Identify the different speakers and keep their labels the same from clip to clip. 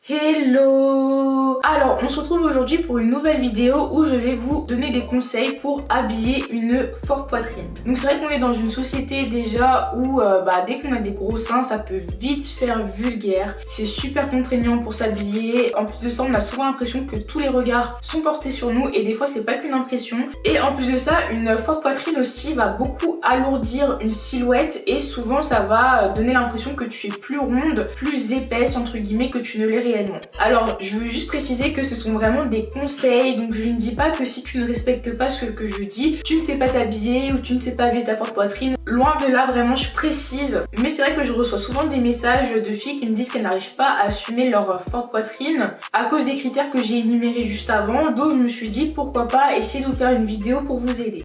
Speaker 1: Hello! Alors on se retrouve aujourd'hui pour une nouvelle vidéo où je vais vous donner des conseils pour habiller une forte poitrine. Donc c'est vrai qu'on est dans une société déjà où dès qu'on a des gros seins ça peut vite faire vulgaire. C'est super contraignant pour s'habiller. En plus de ça on a souvent l'impression que tous les regards sont portés sur nous et des fois c'est pas qu'une impression. Et en plus de ça une forte poitrine aussi va beaucoup alourdir une silhouette et souvent ça va donner l'impression que tu es plus ronde, plus épaisse entre guillemets que tu ne l'es réellement. Alors je veux juste préciser que ce sont vraiment des conseils, donc je ne dis pas que si tu ne respectes pas ce que je dis, tu ne sais pas t'habiller ou tu ne sais pas habiller ta forte poitrine. Loin de là, vraiment je précise. Mais c'est vrai que je reçois souvent des messages de filles qui me disent qu'elles n'arrivent pas à assumer leur forte poitrine à cause des critères que j'ai énumérés juste avant. Donc je me suis dit pourquoi pas essayer de vous faire une vidéo pour vous aider.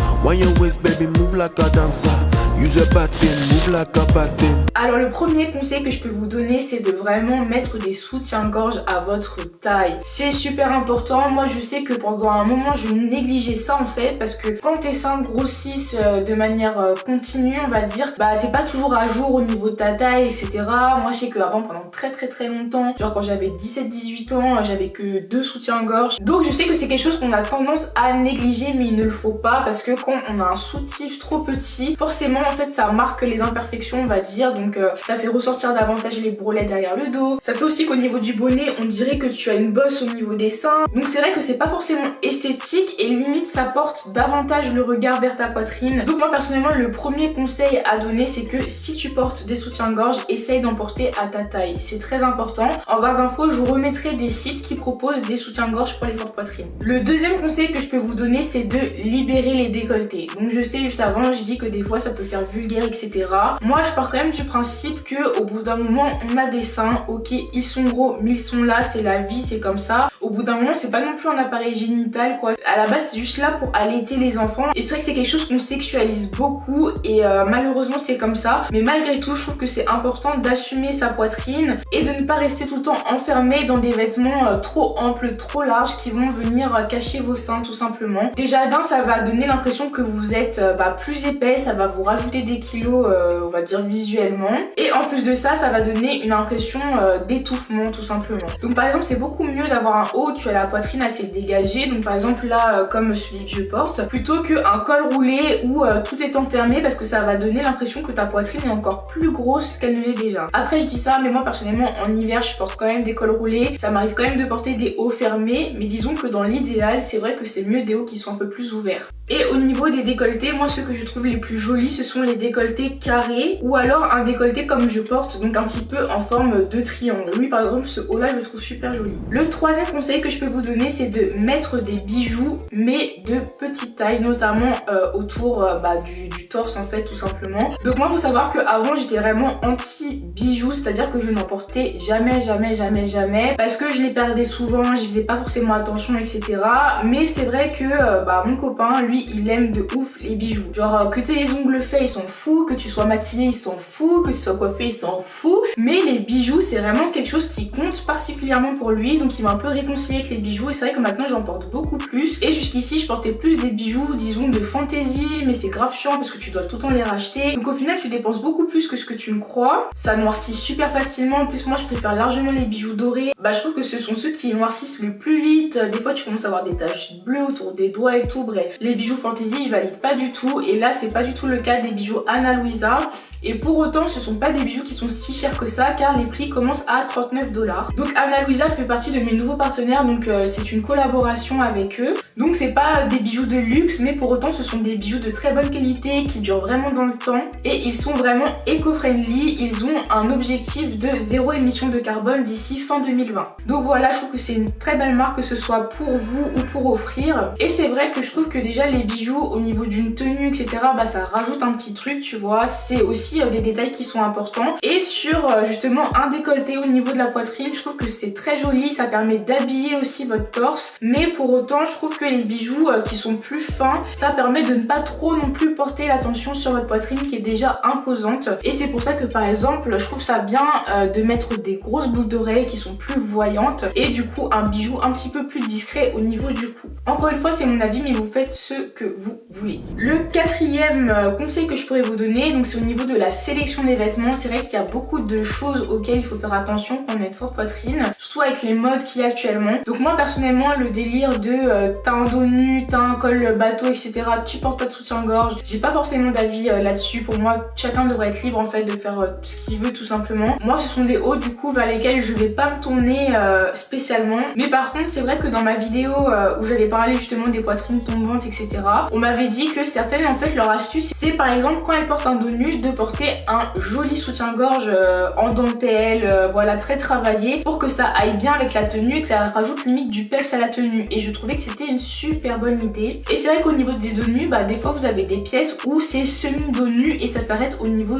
Speaker 1: Alors le premier conseil que je peux vous donner, c'est de vraiment mettre des soutiens-gorge à votre taille. C'est super important. Moi je sais que pendant un moment je négligeais ça en fait, parce que quand tes seins grossissent de manière continue on va dire, t'es pas toujours à jour au niveau de ta taille etc. Moi je sais qu'avant pendant très longtemps, genre quand j'avais 17-18 ans, j'avais que 2 soutiens-gorge. Donc je sais que c'est quelque chose qu'on a tendance à négliger, mais il ne le faut pas, parce que quand on a un soutif trop petit, forcément en fait ça marque les imperfections on va dire, donc ça fait ressortir davantage les bourrelets derrière le dos. Ça fait aussi qu'au niveau du bonnet on dirait que tu as une bosse au niveau des seins, donc c'est vrai que c'est pas forcément esthétique et limite ça porte davantage le regard vers ta poitrine. Donc moi personnellement le premier conseil à donner, c'est que si tu portes des soutiens-gorge, essaye d'en porter à ta taille, c'est très important. En barre d'infos je vous remettrai des sites qui proposent des soutiens-gorge pour les fortes poitrines. Le deuxième conseil que je peux vous donner, c'est de libérer les décolletés. Donc je sais, juste avant j'ai dit que des fois ça peut faire vulgaire etc. Moi je pars quand même du principe que au bout d'un moment on a des seins, ok ils sont gros mais ils sont là, c'est la vie, c'est comme ça. Au bout d'un moment c'est pas non plus un appareil génital quoi. À la base c'est juste là pour allaiter les enfants, et c'est vrai que c'est quelque chose qu'on sexualise beaucoup et malheureusement c'est comme ça. Mais malgré tout je trouve que c'est important d'assumer sa poitrine et de ne pas rester tout le temps enfermé dans des vêtements trop amples, trop larges qui vont venir cacher vos seins tout simplement. Déjà d'un, ça va donner l'impression que vous êtes plus épais, ça va vous rajouter des kilos on va dire visuellement, et en plus de ça ça va donner une impression d'étouffement tout simplement. Donc par exemple c'est beaucoup mieux d'avoir un haut où tu as la poitrine assez dégagée, donc par exemple là comme celui que je porte, plutôt qu'un col roulé où tout est enfermé, parce que ça va donner l'impression que ta poitrine est encore plus grosse qu'elle ne l'est déjà. Après je dis ça, mais moi personnellement en hiver je porte quand même des cols roulés, ça m'arrive quand même de porter des hauts fermés, mais disons que dans l'idéal c'est vrai que c'est mieux des hauts qui sont un peu plus ouverts. Et au niveau des décolletés, moi ceux que je trouve les plus jolis ce sont les décolletés carrés, ou alors un décolleté comme je porte, donc un petit peu en forme de triangle. Lui par exemple ce haut là je le trouve super joli. Le troisième conseil que je peux vous donner, c'est de mettre des bijoux mais de petite taille, notamment autour du torse en fait tout simplement. Donc moi faut savoir que avant j'étais vraiment anti bijoux, c'est-à-dire que je n'en portais jamais parce que je les perdais souvent, j'y faisais pas forcément attention etc. Mais c'est vrai que mon copain lui il aime de ouf les bijoux, genre que t'aies les ongles faits il s'en fout, que tu sois maquillée il s'en fout, que tu sois coiffée il s'en fout, mais les bijoux c'est vraiment quelque chose qui compte particulièrement pour lui, donc il m'a un peu réconcilié avec les bijoux, et c'est vrai que maintenant j'en porte beaucoup plus. Et jusqu'ici je portais plus des bijoux disons de fantaisie, mais c'est grave chiant parce que tu dois tout le temps les racheter, donc au final tu dépenses beaucoup plus que ce que tu ne crois, ça noircit super facilement. En plus moi je préfère largement les bijoux dorés, je trouve que ce sont ceux qui noircissent le plus vite. Des fois tu commences à avoir des taches bleues autour des doigts et tout, bref. Les bijoux fantaisie je valide pas du tout, et là c'est pas du tout le cas des bijoux Ana Luisa. Et pour autant ce sont pas des bijoux qui sont si chers que ça, car les prix commencent à 39 $. Donc Ana Luisa fait partie de mes nouveaux partenaires, donc c'est une collaboration avec eux. Donc c'est pas des bijoux de luxe, mais pour autant ce sont des bijoux de très bonne qualité qui durent vraiment dans le temps, et ils sont vraiment éco-friendly. Ils ont un objectif de 0 émission de carbone d'ici fin 2020. Donc voilà, je trouve que c'est une très belle marque, que ce soit pour vous ou pour offrir. Et c'est vrai que je trouve que déjà les bijoux au niveau d'une tenue etc, ça rajoute un petit truc tu vois, c'est aussi des détails qui sont importants. Et sur justement un décolleté au niveau de la poitrine, je trouve que c'est très joli, ça permet d'habiller habiller aussi votre torse, mais pour autant je trouve que les bijoux qui sont plus fins, ça permet de ne pas trop non plus porter l'attention sur votre poitrine qui est déjà imposante. Et c'est pour ça que par exemple je trouve ça bien de mettre des grosses boucles d'oreilles qui sont plus voyantes et du coup un bijou un petit peu plus discret au niveau du cou. Encore une fois c'est mon avis, mais vous faites ce que vous voulez. Le quatrième conseil que je pourrais vous donner, donc c'est au niveau de la sélection des vêtements. C'est vrai qu'il y a beaucoup de choses auxquelles il faut faire attention quand on a une forte poitrine, surtout avec les modes qu'il y a actuellement. Donc moi personnellement le délire de t'as un dos nu, t'as un col bateau etc, tu portes pas de soutien-gorge, j'ai pas forcément d'avis là-dessus. Pour moi chacun devrait être libre en fait de faire ce qu'il veut tout simplement. Moi ce sont des hauts du coup vers lesquels je vais pas me tourner spécialement, mais par contre c'est vrai que dans ma vidéo où j'avais parlé justement des poitrines tombantes etc, on m'avait dit que certaines en fait leur astuce c'est par exemple quand elles portent un dos nu de porter un joli soutien-gorge en dentelle, voilà, très travaillé pour que ça aille bien avec la tenue et que ça rajoute limite du peps à la tenue. Et je trouvais que c'était une super bonne idée. Et c'est vrai qu'au niveau des dos nus, bah des fois vous avez des pièces où c'est semi-dos nu et ça s'arrête au niveau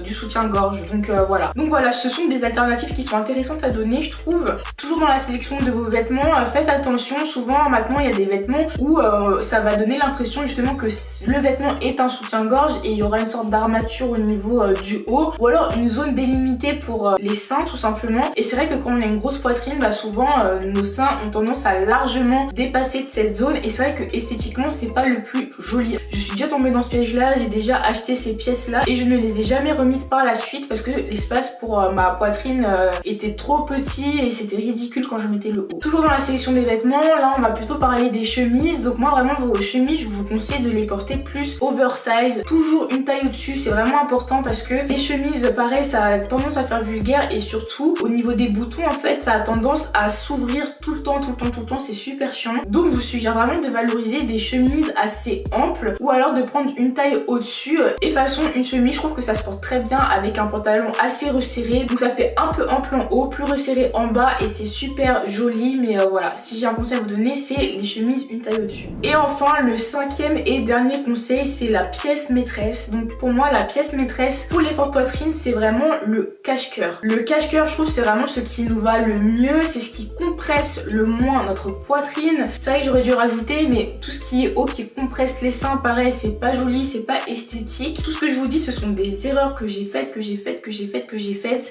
Speaker 1: du soutien-gorge. Donc voilà, ce sont des alternatives qui sont intéressantes à donner, je trouve. Toujours dans la sélection de vos vêtements, faites attention. Souvent maintenant il y a des vêtements où ça va donner l'impression justement que le vêtement est un soutien-gorge et il y aura une sorte d'armature au niveau du haut, ou alors une zone délimitée pour les seins tout simplement. Et c'est vrai que quand on a une grosse poitrine, bah souvent nos seins ont tendance à largement dépasser de cette zone et c'est vrai que esthétiquement c'est pas le plus joli. Je suis déjà tombée dans ce piège là, j'ai déjà acheté ces pièces là et je ne les ai jamais remises par la suite parce que l'espace pour ma poitrine était trop petit et c'était ridicule quand je mettais le haut. Toujours dans la sélection des vêtements, là on va plutôt parler des chemises. Donc moi vraiment vos chemises je vous conseille de les porter plus oversize, toujours une taille au-dessus, c'est vraiment important parce que les chemises pareil ça a tendance à faire vulgaire et surtout au niveau des boutons en fait ça a tendance à s'ouvrir tout le temps, c'est super chiant. Donc je vous suggère vraiment de valoriser des chemises assez amples ou alors de prendre une taille au-dessus. Et façon une chemise je trouve que ça se porte très bien avec un pantalon assez resserré, donc ça fait un peu ample en haut, plus resserré en bas et c'est super joli. Mais voilà, si j'ai un conseil à vous donner c'est les chemises une taille au-dessus. Et enfin le cinquième et dernier conseil c'est la pièce maîtresse. Donc pour moi la pièce maîtresse pour les fortes poitrines c'est vraiment le cache-cœur. Le cache-cœur je trouve c'est vraiment ce qui nous va le mieux, c'est ce qui compresse le moins notre poitrine. C'est vrai que j'aurais dû rajouter, mais tout ce qui est haut qui compresse les seins pareil c'est pas joli, c'est pas esthétique. Tout ce que je vous dis ce sont des erreurs que j'ai faites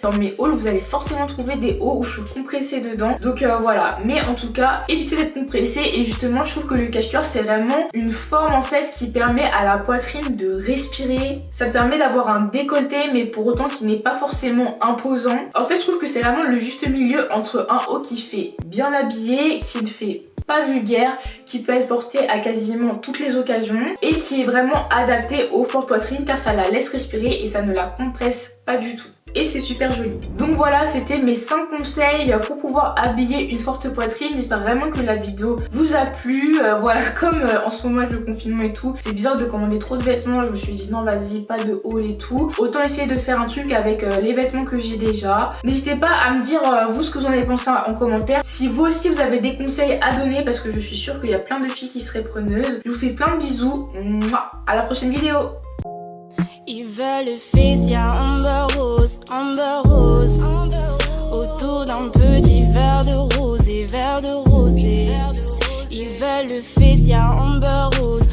Speaker 1: dans mes hauls. Vous allez forcément trouver des hauts où je suis compressée dedans, donc voilà. Mais en tout cas évitez d'être compressé et justement je trouve que le cache-cœur c'est vraiment une forme en fait qui permet à la poitrine de respirer. Ça permet d'avoir un décolleté mais pour autant qui n'est pas forcément imposant. En fait je trouve que c'est vraiment le juste milieu entre un haut qui fait bien habillé, qui ne fait pas vulgaire, qui peut être porté à quasiment toutes les occasions et qui est vraiment adapté aux fortes poitrines car ça la laisse respirer et ça ne la compresse pas du tout. Et c'est super joli. Donc voilà, c'était mes 5 conseils pour pouvoir habiller une forte poitrine. J'espère vraiment que la vidéo vous a plu. Voilà, comme en ce moment avec le confinement et tout, c'est bizarre de commander trop de vêtements. Je me suis dit non vas-y, pas de haul et tout. Autant essayer de faire un truc avec les vêtements que j'ai déjà. N'hésitez pas à me dire vous ce que vous en avez pensé en commentaire. Si vous aussi vous avez des conseils à donner parce que je suis sûre qu'il y a plein de filles qui seraient preneuses. Je vous fais plein de bisous. Mouah, à la prochaine vidéo.
Speaker 2: Ils veulent fesse, y'a Amber Rose, autour d'un petit verre de rosé. Ils veulent fesse, y'a Amber Rose,